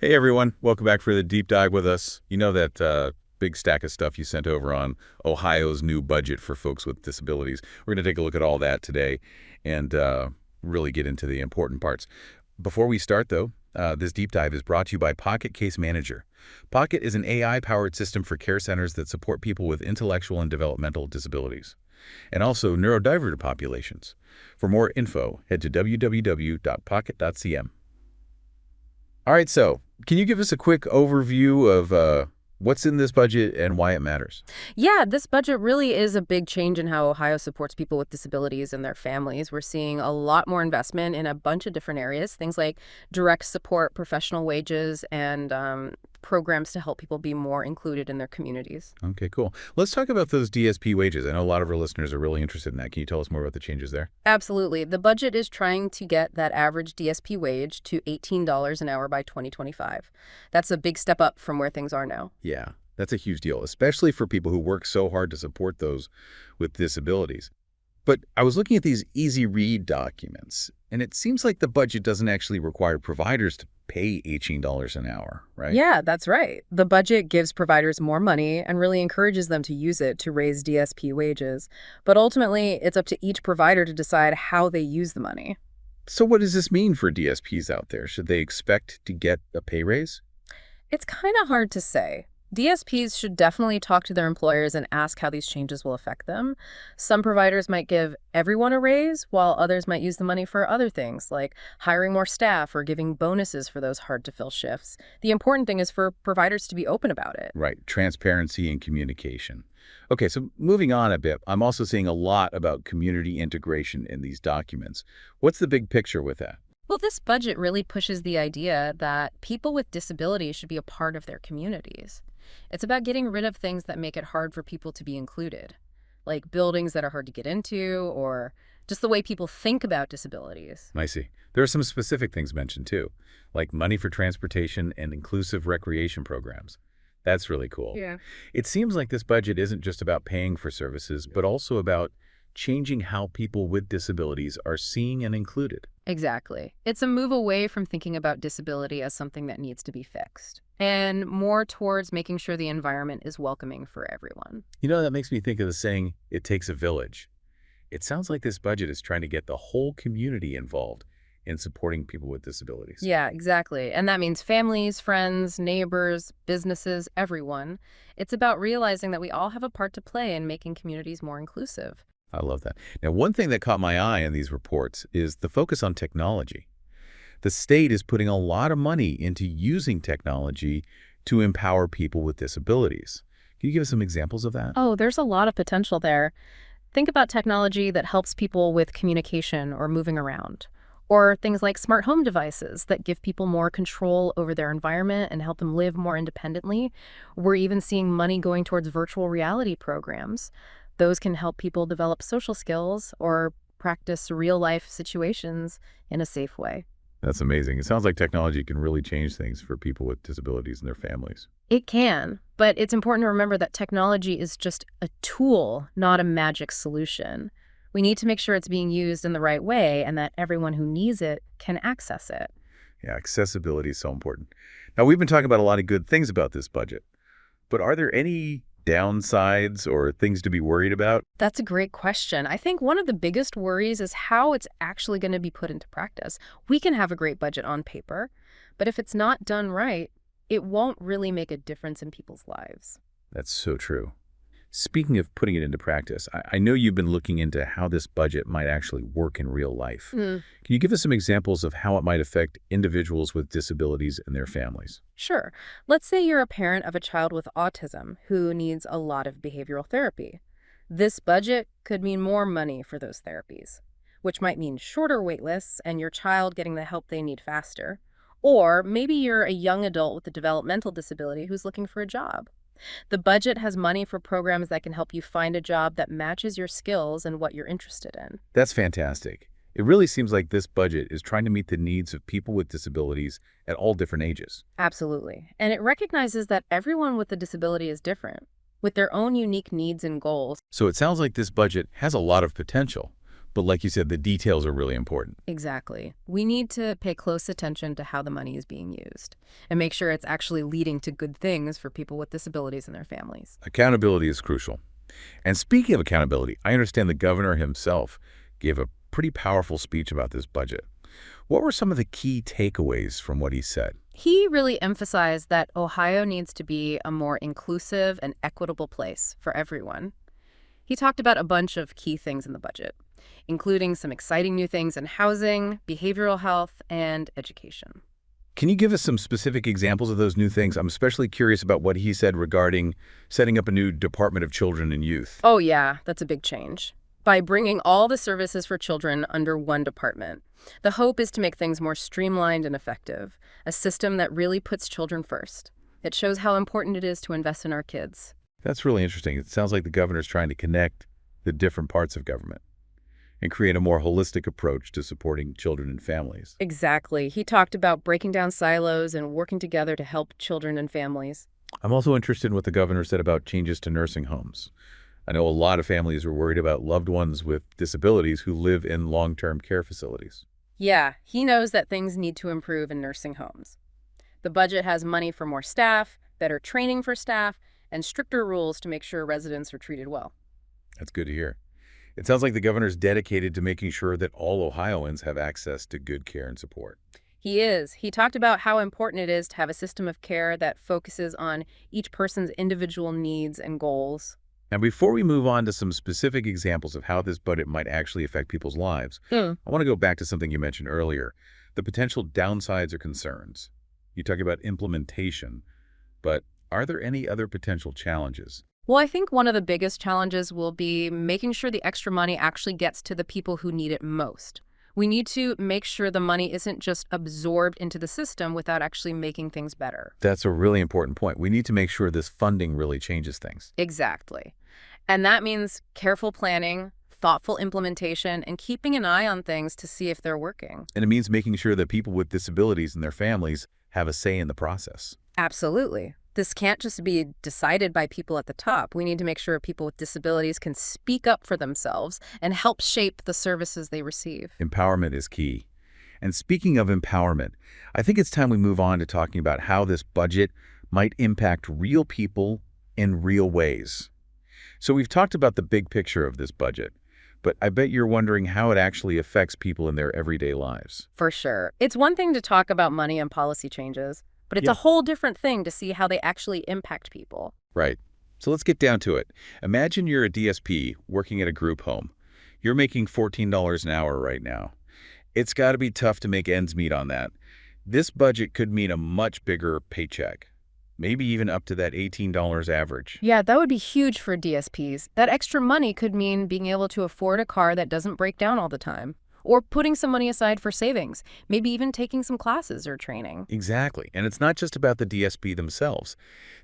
Hey everyone, welcome back for the deep dive with us. You know that big stack of stuff you sent over on Ohio's new budget for folks with disabilities. We're going to take a look at all that today and really get into the important parts. Before we start, though, this deep dive is brought to you by Pocket Case Manager. Pocket is an AI-powered system for care centers that support people with intellectual and developmental disabilities, and also neurodivergent populations. For more info, head to www.pocket.cm. All right, so can you give us a quick overview of what's in this budget and why it matters? Yeah, this budget really is a big change in how Ohio supports people with disabilities and their families. We're seeing a lot more investment in a bunch of different areas, things like direct support, professional wages, and programs to help people be more included in their communities. Okay, cool. Let's talk about those DSP wages. I know a lot of our listeners are really interested in that. Can you tell us more about the changes there? Absolutely. The budget is trying to get that average DSP wage to $18 an hour by 2025. That's a big step up from where things are now. Yeah, that's a huge deal, especially for people who work so hard to support those with disabilities. But I was looking at these easy read documents, and it seems like the budget doesn't actually require providers to pay $18 an hour, right? Yeah, that's right. The budget gives providers more money and really encourages them to use it to raise DSP wages. But ultimately, it's up to each provider to decide how they use the money. So what does this mean for DSPs out there? Should they expect to get a pay raise? It's kind of hard to say. DSPs should definitely talk to their employers and ask how these changes will affect them. Some providers might give everyone a raise, while others might use the money for other things, like hiring more staff or giving bonuses for those hard-to-fill shifts. The important thing is for providers to be open about it. Right, transparency and communication. Okay, so moving on a bit, I'm also seeing a lot about community integration in these documents. What's the big picture with that? Well, this budget really pushes the idea that people with disabilities should be a part of their communities. It's about getting rid of things that make it hard for people to be included, like buildings that are hard to get into or just the way people think about disabilities. I see. There are some specific things mentioned too, like money for transportation and inclusive recreation programs. That's really cool. Yeah. It seems like this budget isn't just about paying for services, but also about changing how people with disabilities are seen and included. Exactly. It's a move away from thinking about disability as something that needs to be fixed, and more towards making sure the environment is welcoming for everyone. You know, that makes me think of the saying, it takes a village. It sounds like this budget is trying to get the whole community involved in supporting people with disabilities. Yeah, exactly. And that means families, friends, neighbors, businesses, everyone. It's about realizing that we all have a part to play in making communities more inclusive. I love that. Now, one thing that caught my eye in these reports is the focus on technology. The state is putting a lot of money into using technology to empower people with disabilities. Can you give us some examples of that? Oh, there's a lot of potential there. Think about technology that helps people with communication or moving around, or things like smart home devices that give people more control over their environment and help them live more independently. We're even seeing money going towards virtual reality programs. Those can help people develop social skills or practice real-life situations in a safe way. That's amazing. It sounds like technology can really change things for people with disabilities and their families. It can, but it's important to remember that technology is just a tool, not a magic solution. We need to make sure it's being used in the right way and that everyone who needs it can access it. Yeah, accessibility is so important. Now, we've been talking about a lot of good things about this budget, but are there any downsides or things to be worried about? That's a great question. I think one of the biggest worries is how it's actually going to be put into practice. We can have a great budget on paper, but if it's not done right, it won't really make a difference in people's lives. That's so true. Speaking of putting it into practice, I know you've been looking into how this budget might actually work in real life. Can you give us some examples of how it might affect individuals with disabilities and their families? Sure. Let's say you're a parent of a child with autism who needs a lot of behavioral therapy. This budget could mean more money for those therapies, which might mean shorter wait lists and your child getting the help they need faster. Or maybe you're a young adult with a developmental disability who's looking for a job. The budget has money for programs that can help you find a job that matches your skills and what you're interested in. That's fantastic. It really seems like this budget is trying to meet the needs of people with disabilities at all different ages. Absolutely. And it recognizes that everyone with a disability is different, with their own unique needs and goals. So it sounds like this budget has a lot of potential, But like you said, the details are really important. Exactly. We need to pay close attention to how the money is being used and make sure it's actually leading to good things for people with disabilities and their families. Accountability is crucial. And speaking of accountability, I understand the governor himself gave a pretty powerful speech about this budget. What were some of the key takeaways from what he said? He really emphasized that Ohio needs to be a more inclusive and equitable place for everyone. He talked about a bunch of key things in the budget, including some exciting new things in housing, behavioral health, and education. Can you give us some specific examples of those new things? I'm especially curious about what he said regarding setting up a new Department of Children and Youth. Oh yeah, that's a big change. By bringing all the services for children under one department, the hope is to make things more streamlined and effective, a system that really puts children first. It shows how important it is to invest in our kids. That's really interesting. It sounds like the governor's trying to connect the different parts of government and create a more holistic approach to supporting children and families. Exactly. He talked about breaking down silos and working together to help children and families. I'm also interested in what the governor said about changes to nursing homes. I know a lot of families are worried about loved ones with disabilities who live in long-term care facilities. Yeah, he knows that things need to improve in nursing homes. The budget has money for more staff, better training for staff, and stricter rules to make sure residents are treated well. That's good to hear. It sounds like the governor's dedicated to making sure that all Ohioans have access to good care and support. He is. He talked about how important it is to have a system of care that focuses on each person's individual needs and goals. Now, before we move on to some specific examples of how this budget might actually affect people's lives, I want to go back to something you mentioned earlier, the potential downsides or concerns. You talk about implementation, but are there any other potential challenges? Well, I think one of the biggest challenges will be making sure the extra money actually gets to the people who need it most. We need to make sure the money isn't just absorbed into the system without actually making things better. That's a really important point. We need to make sure this funding really changes things. Exactly. And that means careful planning, thoughtful implementation, and keeping an eye on things to see if they're working. And it means making sure that people with disabilities and their families have a say in the process. Absolutely. This can't just be decided by people at the top. We need to make sure people with disabilities can speak up for themselves and help shape the services they receive. Empowerment is key. And speaking of empowerment, I think it's time we move on to talking about how this budget might impact real people in real ways. So we've talked about the big picture of this budget, but I bet you're wondering how it actually affects people in their everyday lives. For sure. It's one thing to talk about money and policy changes, but it's a whole different thing to see how they actually impact people. Right. So let's get down to it. Imagine you're a DSP working at a group home. You're making $14 an hour right now. It's got to be tough to make ends meet on that. This budget could mean a much bigger paycheck, maybe even up to that $18 average. Yeah, that would be huge for DSPs. That extra money could mean being able to afford a car that doesn't break down all the time, or putting some money aside for savings, maybe even taking some classes or training. Exactly. And it's not just about the DSP themselves.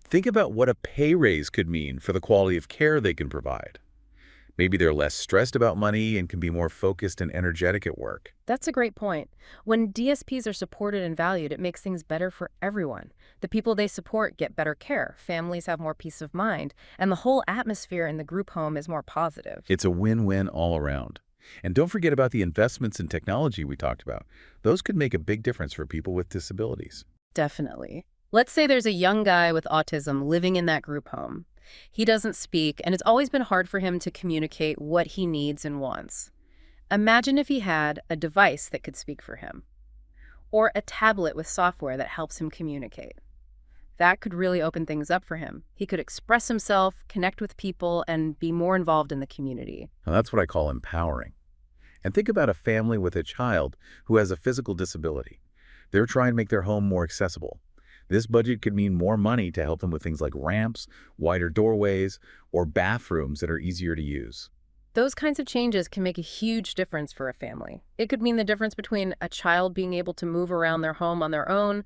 Think about what a pay raise could mean for the quality of care they can provide. Maybe they're less stressed about money and can be more focused and energetic at work. That's a great point. When DSPs are supported and valued, it makes things better for everyone. The people they support get better care, families have more peace of mind, and the whole atmosphere in the group home is more positive. It's a win-win all around. And don't forget about the investments in technology we talked about. Those could make a big difference for people with disabilities. Definitely. Let's say there's a young guy with autism living in that group home. He doesn't speak, and it's always been hard for him to communicate what he needs and wants. Imagine if he had a device that could speak for him, or a tablet with software that helps him communicate. That could really open things up for him. He could express himself, connect with people, and be more involved in the community. Now, that's what I call empowering. And think about a family with a child who has a physical disability. They're trying to make their home more accessible. This budget could mean more money to help them with things like ramps, wider doorways, or bathrooms that are easier to use. Those kinds of changes can make a huge difference for a family. It could mean the difference between a child being able to move around their home on their own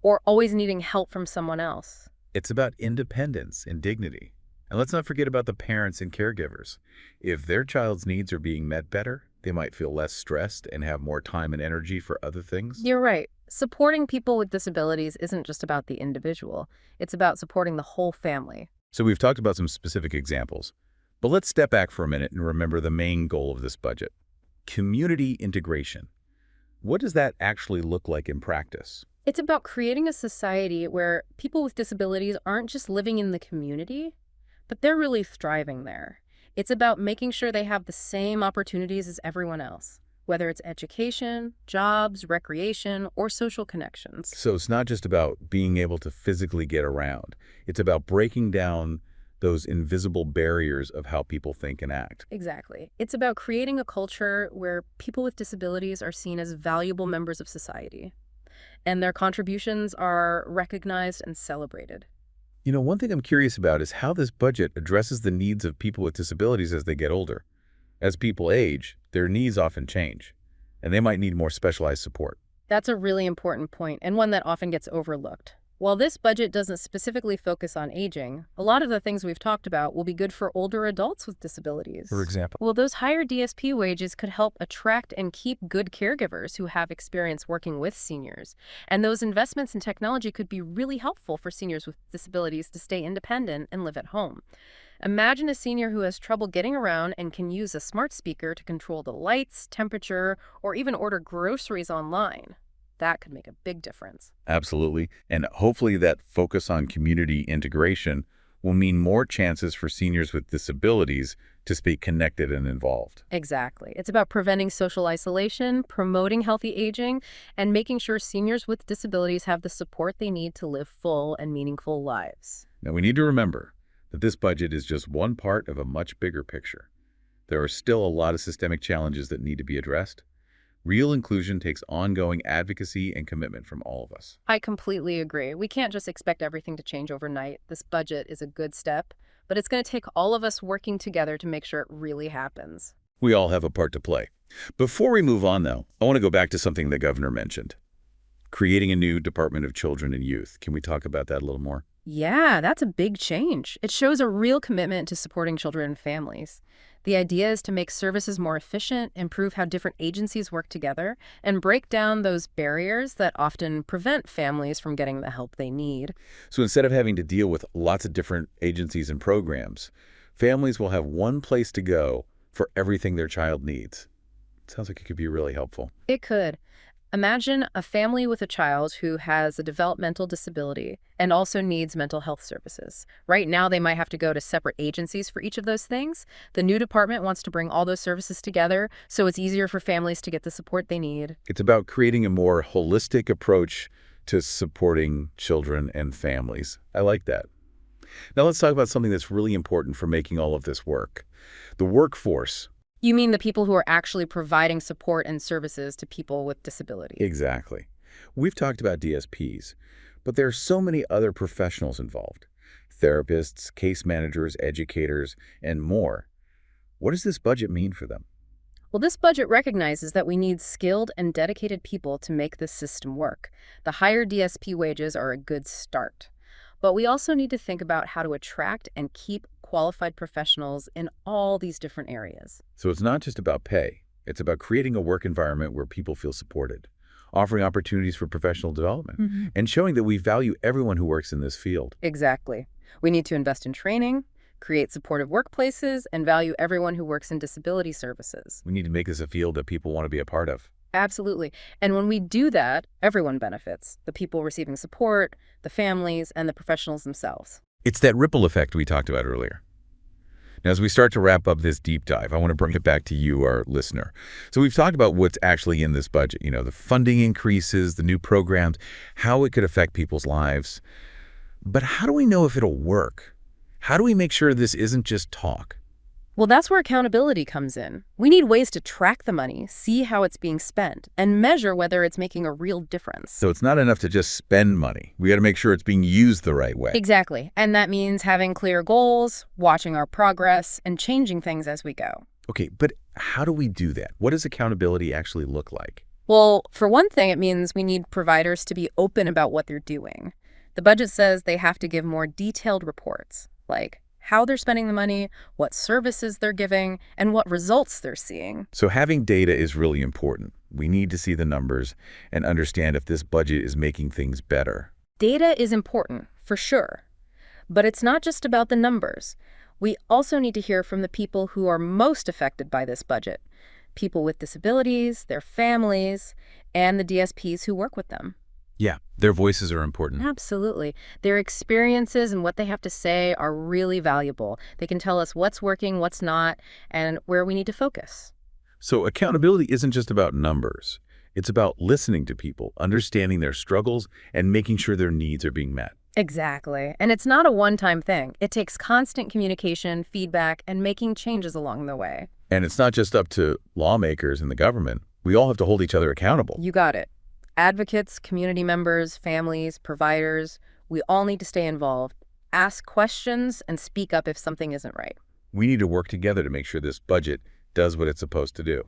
or always needing help from someone else. It's about independence and dignity. And let's not forget about the parents and caregivers. If their child's needs are being met better, they might feel less stressed and have more time and energy for other things. You're right. Supporting people with disabilities isn't just about the individual. It's about supporting the whole family. So we've talked about some specific examples, but let's step back for a minute and remember the main goal of this budget. Community integration. What does that actually look like in practice? It's about creating a society where people with disabilities aren't just living in the community, but they're really thriving there. It's about making sure they have the same opportunities as everyone else, whether it's education, jobs, recreation, or social connections. So it's not just about being able to physically get around. It's about breaking down those invisible barriers of how people think and act. Exactly. It's about creating a culture where people with disabilities are seen as valuable members of society, and their contributions are recognized and celebrated. You know, one thing I'm curious about is how this budget addresses the needs of people with disabilities as they get older. As people age, their needs often change, and they might need more specialized support. That's a really important point, and one that often gets overlooked. While this budget doesn't specifically focus on aging, a lot of the things we've talked about will be good for older adults with disabilities. For example, Well, those higher DSP wages could help attract and keep good caregivers who have experience working with seniors. And those investments in technology could be really helpful for seniors with disabilities to stay independent and live at home. Imagine a senior who has trouble getting around and can use a smart speaker to control the lights, temperature, or even order groceries online. That could make a big difference. absolutely. And hopefully that focus on community integration will mean more chances for seniors with disabilities to stay connected and involved. Exactly. It's about preventing social isolation, promoting healthy aging, and making sure seniors with disabilities have the support they need to live full and meaningful lives. Now, we need to remember that this budget is just one part of a much bigger picture. There are still a lot of systemic challenges that need to be addressed. Real inclusion takes ongoing advocacy and commitment from all of us. I completely agree. We can't just expect everything to change overnight. This budget is a good step, but it's going to take all of us working together to make sure it really happens. We all have a part to play. Before we move on, though, I want to go back to something the governor mentioned. Creating a new Department of Children and Youth. Can we talk about that a little more? Yeah, that's a big change. It shows a real commitment to supporting children and families. The idea is to make services more efficient, improve how different agencies work together, and break down those barriers that often prevent families from getting the help they need. So instead of having to deal with lots of different agencies and programs, families will have one place to go for everything their child needs. Sounds like it could be really helpful. It could. Imagine a family with a child who has a developmental disability and also needs mental health services. Right now, they might have to go to separate agencies for each of those things. The new department wants to bring all those services together so it's easier for families to get the support they need. It's about creating a more holistic approach to supporting children and families. I like that. Now let's talk about something that's really important for making all of this work. The workforce. You mean the people who are actually providing support and services to people with disabilities? Exactly. We've talked about DSPs, but there are so many other professionals involved. Therapists, case managers, educators, and more. What does this budget mean for them? Well, this budget recognizes that we need skilled and dedicated people to make this system work. The higher DSP wages are a good start. But we also need to think about how to attract and keep qualified professionals in all these different areas. So it's not just about pay. It's about creating a work environment where people feel supported, offering opportunities for professional development, and showing that we value everyone who works in this field. Exactly. We need to invest in training, create supportive workplaces, and value everyone who works in disability services. We need to make this a field that people want to be a part of. Absolutely. And when we do that, everyone benefits. The people receiving support, the families, and the professionals themselves. It's that ripple effect we talked about earlier. Now, as we start to wrap up this deep dive, I want to bring it back to you, our listener. So we've talked about what's actually in this budget, the funding increases, the new programs, how it could affect people's lives. But how do we know if it'll work? How do we make sure this isn't just talk? Well, that's where accountability comes in. We need ways to track the money, see how it's being spent, and measure whether it's making a real difference. So it's not enough to just spend money. We got to make sure it's being used the right way. Exactly. And that means having clear goals, watching our progress, and changing things as we go. Okay, but how do we do that? What does accountability actually look like? Well, for one thing, it means we need providers to be open about what they're doing. The budget says they have to give more detailed reports, like how they're spending the money, what services they're giving, and what results they're seeing. So having data is really important. We need to see the numbers and understand if this budget is making things better. Data is important, for sure. But it's not just about the numbers. We also need to hear from the people who are most affected by this budget. People with disabilities, their families, and the DSPs who work with them. Yeah, their voices are important. Absolutely. Their experiences and what they have to say are really valuable. They can tell us what's working, what's not, and where we need to focus. So accountability isn't just about numbers. It's about listening to people, understanding their struggles, and making sure their needs are being met. Exactly. And it's not a one-time thing. It takes constant communication, feedback, and making changes along the way. And it's not just up to lawmakers and the government. We all have to hold each other accountable. You got it. Advocates, community members, families, providers, we all need to stay involved, ask questions, and speak up if something isn't right. We need to work together to make sure this budget does what it's supposed to do.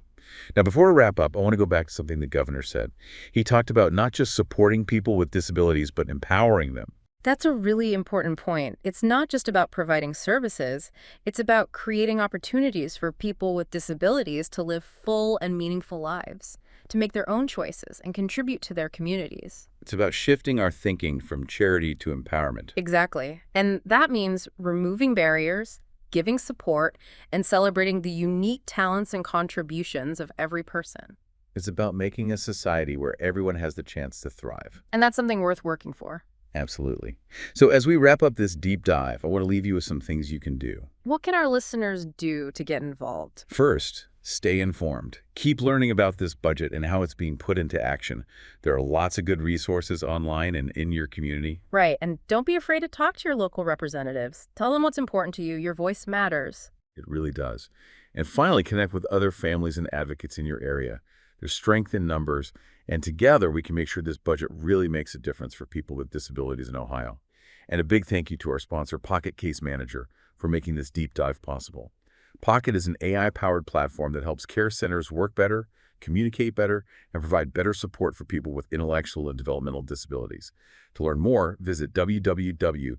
Now, before we wrap up, I want to go back to something the governor said. He talked about not just supporting people with disabilities, but empowering them. That's a really important point. It's not just about providing services, it's about creating opportunities for people with disabilities to live full and meaningful lives, to make their own choices and contribute to their communities. It's about shifting our thinking from charity to empowerment. Exactly. And that means removing barriers, giving support, and celebrating the unique talents and contributions of every person. It's about making a society where everyone has the chance to thrive. And that's something worth working for. Absolutely. So as we wrap up this deep dive, I want to leave you with some things you can do. What can our listeners do to get involved? First, stay informed. Keep learning about this budget and how it's being put into action. There are lots of good resources online and in your community. Right, and don't be afraid to talk to your local representatives. Tell them what's important to you. Your voice matters. It really does. And finally, connect with other families and advocates in your area. There's strength in numbers, and together we can make sure this budget really makes a difference for people with disabilities in Ohio. And a big thank you to our sponsor, Pocket Case Manager, for making this deep dive possible. Pocket is an AI-powered platform that helps care centers work better, communicate better, and provide better support for people with intellectual and developmental disabilities. To learn more, visit www.pocket.cm.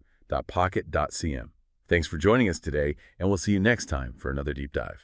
Thanks for joining us today, and we'll see you next time for another deep dive.